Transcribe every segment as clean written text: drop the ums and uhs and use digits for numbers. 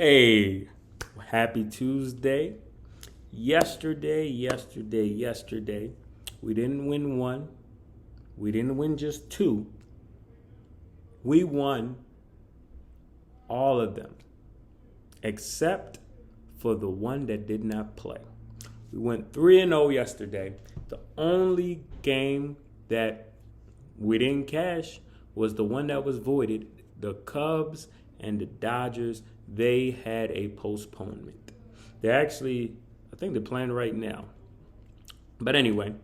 Hey, happy Tuesday. Yesterday, we didn't win one. We didn't win just two. We won all of them, except for the one that did not play. We went 3-0 yesterday. The only game that we didn't cash was the one that was voided. The Cubs and the Dodgers, they had a postponement. They're actually, I think they're playing right now. But anyway,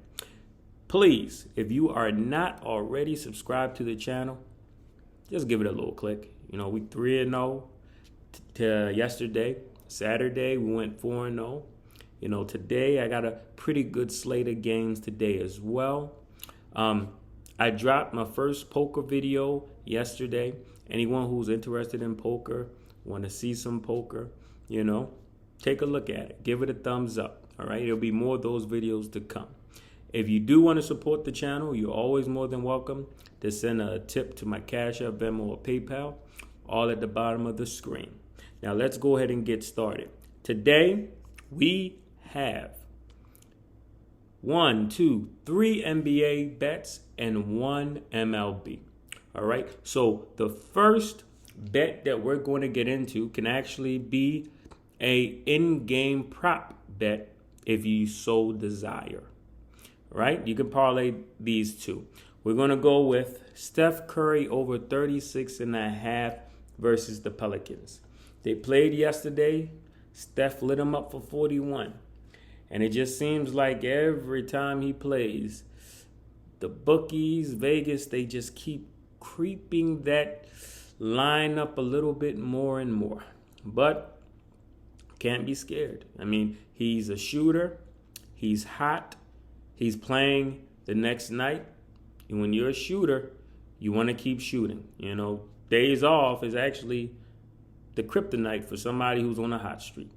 please, if you are not already subscribed to the channel, just give it a little click. You know, we 3-0 to yesterday. Saturday, we went 4-0. You know, today I got a pretty good slate of games today as well. I dropped my first poker video yesterday. Anyone who's interested in poker, want to see some poker, you know, take a look at it. Give it a thumbs up. All right. There'll be more of those videos to come. If you do want to support the channel, you're always more than welcome to send a tip to my Cashapp, Venmo, or PayPal, all at the bottom of the screen. Now let's go ahead and get started. Today, we have 3 NBA bets and 1 MLB. All right. So the first bet that we're going to get into can actually be a in-game prop bet if you so desire. All right. You can parlay these two. We're going to go with Steph Curry over 36.5 versus the Pelicans. They played yesterday. Steph lit them up for 41. And it just seems like every time he plays, the bookies, Vegas, they just keep creeping that line up a little bit more and more. But can't be scared. I mean, he's a shooter. He's hot. He's playing the next night. And when you're a shooter, you want to keep shooting. You know, days off is actually the kryptonite for somebody who's on a hot streak.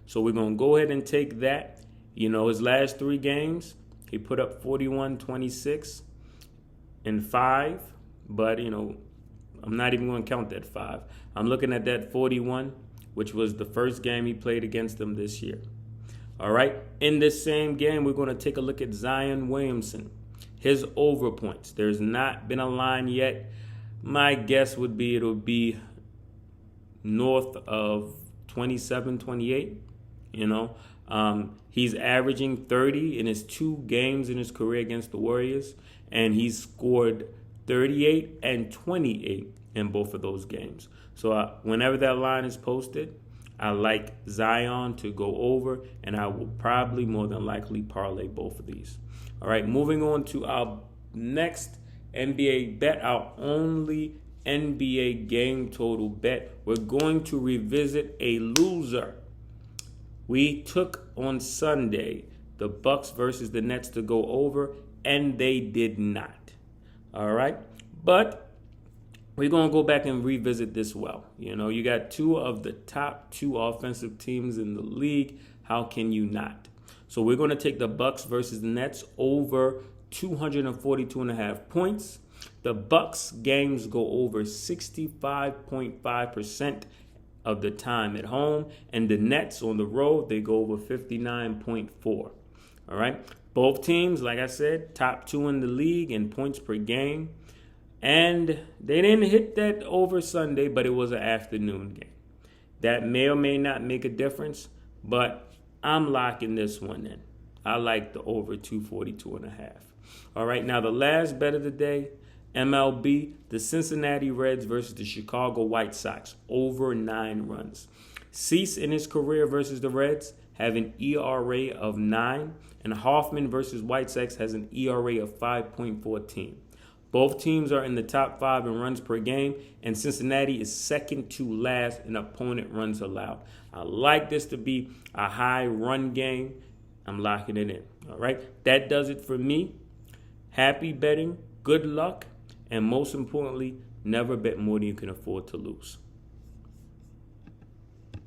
So we're going to go ahead and take that. You know, his last 3 games, he put up 41, 26, and 5. But, you know, I'm not even going to count that 5. I'm looking at that 41, which was the first game he played against them this year. All right. In this same game, we're going to take a look at Zion Williamson, his over points. There's not been a line yet. My guess would be it'll be north of 27, 28, you know. He's averaging 30 in his 2 games in his career against the Warriors, and he's scored 38 and 28 in both of those games. So whenever that line is posted, I like Zion to go over, and I will probably more than likely parlay both of these. All right, moving on to our next NBA bet, our only NBA game total bet. We're going to revisit a loser. We took on Sunday the Bucks versus the Nets to go over, and they did not. All right. But we're going to go back and revisit this well. You know, you got 2 of the top 2 offensive teams in the league. How can you not? So we're going to take the Bucks versus the Nets over 242.5 points. The Bucks games go over 65.5% of the time at home, and the Nets on the road, they go over 59.4. All right. Both teams, like I said, top 2 in the league in points per game. And they didn't hit that over Sunday, but it was an afternoon game. That may or may not make a difference, but I'm locking this one in. I like the over 242.5. All right. Now, the last bet of the day, MLB, the Cincinnati Reds versus the Chicago White Sox, over 9 runs. Cease in his career versus the Reds have an ERA of 9, and Hoffman versus White Sox has an ERA of 5.14. Both teams are in the top 5 in runs per game, and Cincinnati is second to last in opponent runs allowed. I like this to be a high run game. I'm locking it in. All right, that does it for me. Happy betting, good luck, and most importantly, never bet more than you can afford to lose.